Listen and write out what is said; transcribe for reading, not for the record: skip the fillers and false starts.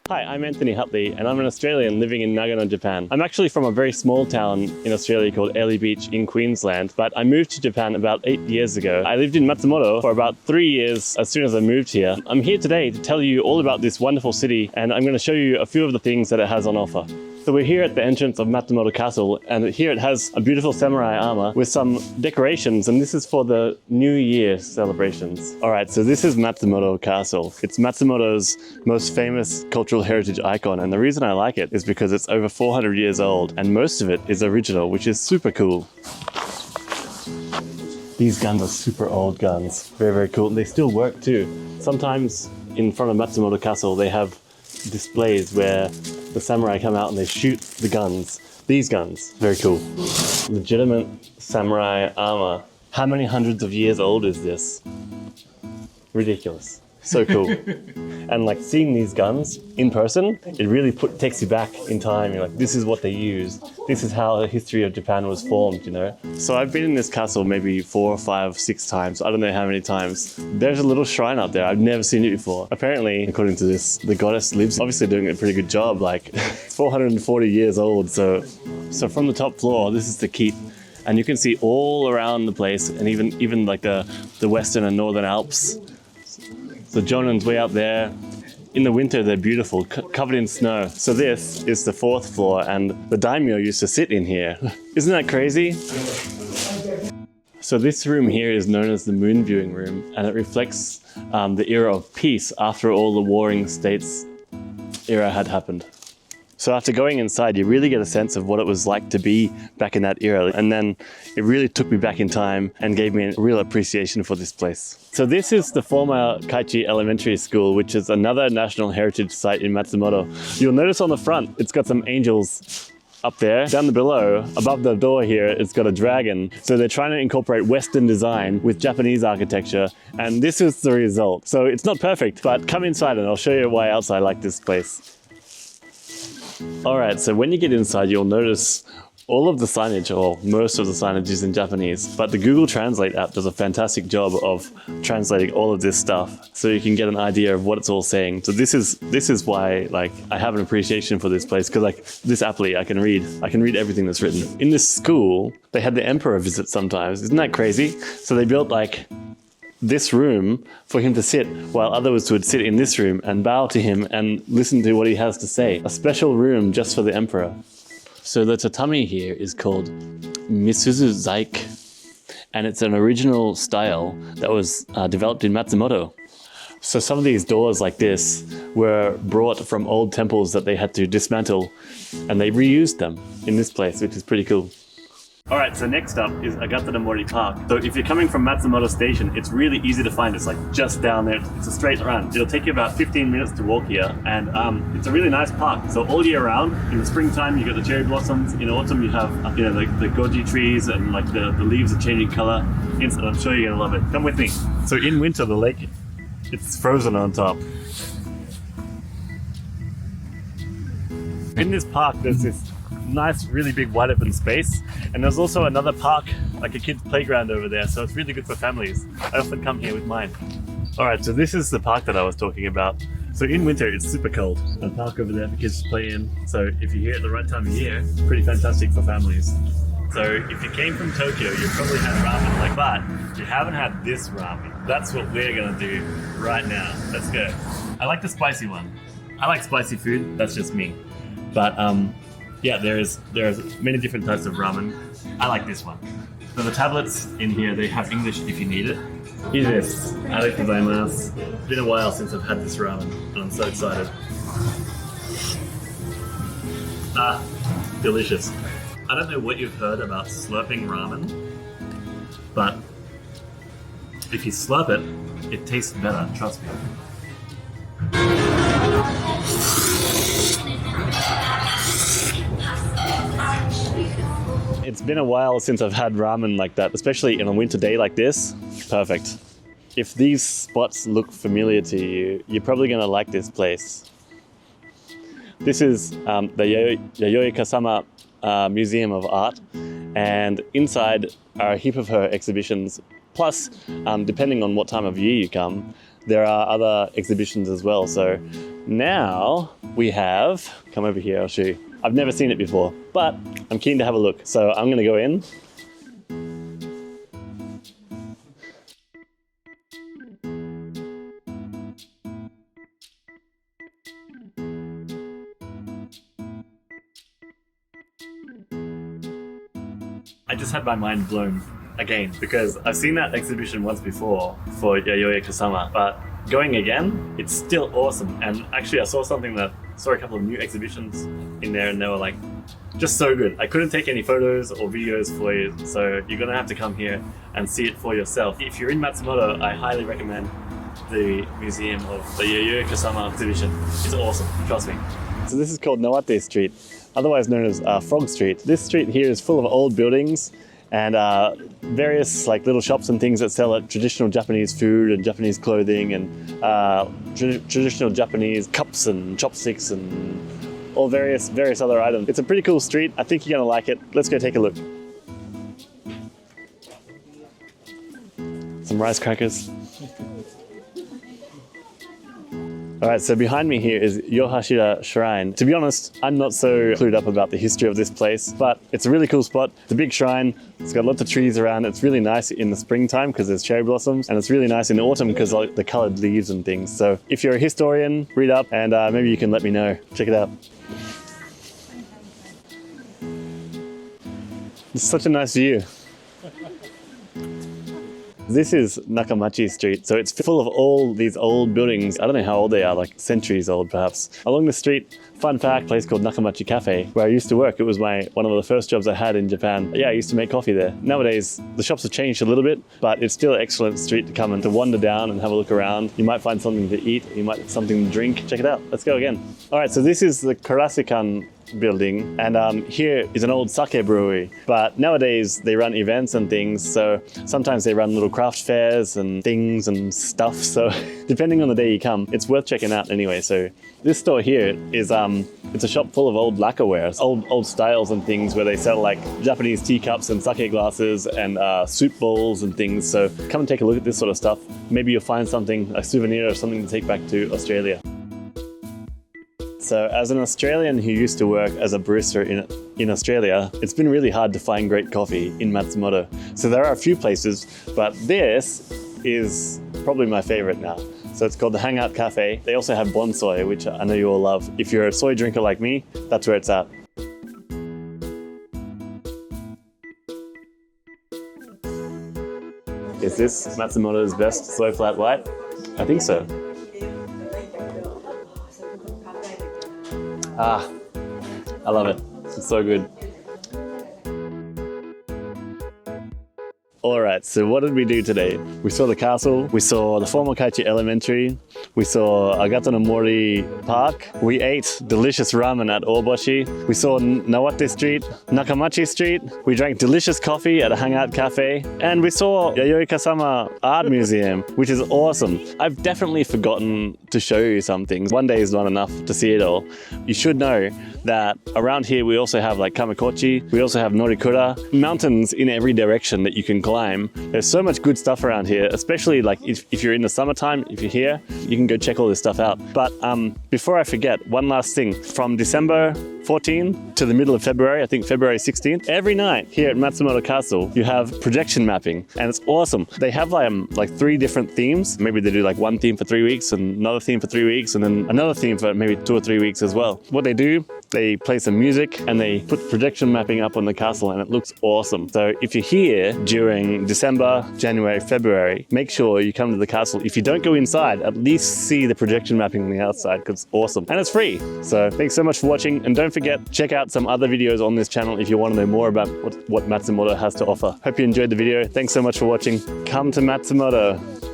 Hi, I'm Anthony Hutley and I'm an Australian living in Nagano, Japan. I'm actually from a very small town in Australia called Airlie Beach in Queensland, but I moved to Japan about 8 years ago. I lived in Matsumoto for about 3 years as soon as I moved here. I'm here today to tell you all about this wonderful city, and I'm going to show you a few of the things that it has on offer. So we're here at the entrance of Matsumoto Castle, and here it has a beautiful samurai armor with some decorations, and this is for the New Year celebrations. Alright, so this is Matsumoto Castle. It's Matsumoto's most famous cultural heritage icon, and the reason I like it is because it's over 400 years old, and most of it is original, which is super cool. These guns are super old guns. Very, very cool, and they still work too. Sometimes in front of Matsumoto Castle they have displays where the samurai come out and they shoot the guns. These guns, very cool. Legitimate samurai armor. How many hundreds of years old is this? Ridiculous. So cool. And like seeing these guns in person, it really takes you back in time. You're like, this is what they used. This is how the history of Japan was formed, you know? So I've been in this castle maybe 4, 5, 6 times. I don't know how many times. There's a little shrine up there. I've never seen it before. Apparently, according to this, the goddess lives, obviously doing a pretty good job. Like, it's 440 years old. So from the top floor, this is the keep. And you can see all around the place, and even like the western and northern Alps. The Jonan's way up there. In the winter, they're beautiful, covered in snow. So this is the 4th floor, and the daimyo used to sit in here. Isn't that crazy? So this room here is known as the moon viewing room, and it reflects the era of peace after all the warring states era had happened. So after going inside, you really get a sense of what it was like to be back in that era. And then it really took me back in time and gave me a real appreciation for this place. So this is the former Kaichi Elementary School, which is another National Heritage Site in Matsumoto. You'll notice on the front, it's got some angels up there. Down below, above the door here, it's got a dragon. So they're trying to incorporate Western design with Japanese architecture, and this is the result. So it's not perfect, but come inside and I'll show you why else I like this place. Alright, so when you get inside, you'll notice all of the signage, or most of the signage, is in Japanese, but the Google Translate app does a fantastic job of translating all of this stuff so you can get an idea of what it's all saying. So this is why like I have an appreciation for this place, because like this apply I can read everything that's written. In this school, they had the emperor visit sometimes. Isn't that crazy? So they built like this room for him to sit, while others would sit in this room and bow to him and listen to what he has to say. A special room just for the emperor. So the tatami here is called Misuzu Zaik, and it's an original style that was developed in Matsumoto. So some of these doors like this were brought from old temples that they had to dismantle, and they reused them in this place, which is pretty cool. Alright, so next up is Agatanomori Park. So if you're coming from Matsumoto Station, it's really easy to find. It's like just down there. It's a straight run. It'll take you about 15 minutes to walk here, and it's a really nice park. So all year round, in the springtime you got the cherry blossoms. In autumn you have the goji trees, and like the leaves are changing color. I'm sure you're gonna love it. Come with me. So in winter the lake, it's frozen on top. In this park there's this nice, really big wide open space, and there's also another park, like a kid's playground over there, so it's really good for families. I often come here with mine. Alright, so this is the park that I was talking about. So in winter it's super cold. A park over there for kids to play in, so if you're here at the right time of year, it's pretty fantastic for families. So if you came from Tokyo, you probably had ramen like that. You haven't had this ramen. That's what we're gonna do right now. Let's go. I like the spicy one. I like spicy food, that's just me. But yeah, there's many different types of ramen. I like this one. So the tablets in here, they have English if you need it. Here's this. Arigatou gozaimasu. It's been a while since I've had this ramen, and I'm so excited. Ah, delicious. I don't know what you've heard about slurping ramen, but if you slurp it, it tastes better, trust me. It's been a while since I've had ramen like that, especially in a winter day like this. Perfect. If these spots look familiar to you, you're probably going to like this place. This is the Yayoi Kasama Museum of Art, and inside are a heap of her exhibitions. Plus, depending on what time of year you come, there are other exhibitions as well. So now we have, come over here, I'll show you. I've never seen it before, but I'm keen to have a look. So I'm gonna go in. I just had my mind blown again because I've seen that exhibition once before for Yayoi Kusama, but going again, it's still awesome. And actually I saw a couple of new exhibitions in there and they were like, just so good. I couldn't take any photos or videos for you, so you're gonna have to come here and see it for yourself. If you're in Matsumoto, I highly recommend the museum of the Yayoi Kusama exhibition. It's awesome, trust me. So this is called Nawate Street, otherwise known as Frog Street. This street here is full of old buildings and various like little shops and things that sell traditional Japanese food and Japanese clothing and traditional Japanese cups and chopsticks and all various other items. It's a pretty cool street. I think you're gonna like it. Let's go take a look. Some rice crackers. All right, so behind me here is Yohashira Shrine. To be honest, I'm not so clued up about the history of this place, but it's a really cool spot. It's a big shrine. It's got lots of trees around. It's really nice in the springtime because there's cherry blossoms, and it's really nice in the autumn because like the colored leaves and things. So if you're a historian, read up and maybe you can let me know. Check it out. It's such a nice view. This is Nakamachi Street, so it's full of all these old buildings. I don't know how old they are, like centuries old perhaps. Along the street, fun fact, place called Nakamachi Cafe, where I used to work. It was one of the first jobs I had in Japan. Yeah, I used to make coffee there. Nowadays, the shops have changed a little bit, but it's still an excellent street to come and to wander down and have a look around. You might find something to eat, you might something to drink. Check it out. Let's go again. All right, so this is the Karasikan building, and here is an old sake brewery, but nowadays they run events and things, so sometimes they run little craft fairs and things and stuff, so depending on the day you come, it's worth checking out anyway. So this store here is it's a shop full of old lacquerware, old styles and things where they sell like Japanese teacups and sake glasses and soup bowls and things. So come and take a look at this sort of stuff. Maybe you'll find something, a souvenir or something to take back to Australia. So as an Australian who used to work as a barista in Australia, it's been really hard to find great coffee in Matsumoto. So there are a few places, but this is probably my favorite now. So it's called the Hangout Cafe. They also have bonsai, which I know you all love. If you're a soy drinker like me, that's where it's at. Is this Matsumoto's best soy flat white? I think so. Ah, I love it. It's so good. All right, so what did we do today? We saw the castle, we saw the former Kaichi Elementary, we saw Agatanomori Park, we ate delicious ramen at Ooboshi, we saw Nawate Street, Nakamachi Street, we drank delicious coffee at a Hangout Cafe, and we saw Yayoi Kusama Art Museum, which is awesome. I've definitely forgotten to show you some things. One day is not enough to see it all. You should know that around here we also have like Kamakochi, we also have Norikura, mountains in every direction that you can climb. There's so much good stuff around here, especially like if you're in the summertime, if you're here, you can go check all this stuff out. But before I forget, one last thing. From December 14 to the middle of February, I think February 16th, every night here at Matsumoto Castle, you have projection mapping, and it's awesome. They have like 3 different themes. Maybe they do like one theme for 3 weeks and another theme for 3 weeks and then another theme for maybe 2 or 3 weeks as well. What they do, they play some music and they put projection mapping up on the castle and it looks awesome. So if you're here during December, January, February, make sure you come to the castle. If you don't go inside, at least see the projection mapping on the outside because it's awesome and it's free. So thanks so much for watching, and don't forget, check out some other videos on this channel if you want to know more about what Matsumoto has to offer. Hope you enjoyed the video. Thanks so much for watching. Come to Matsumoto.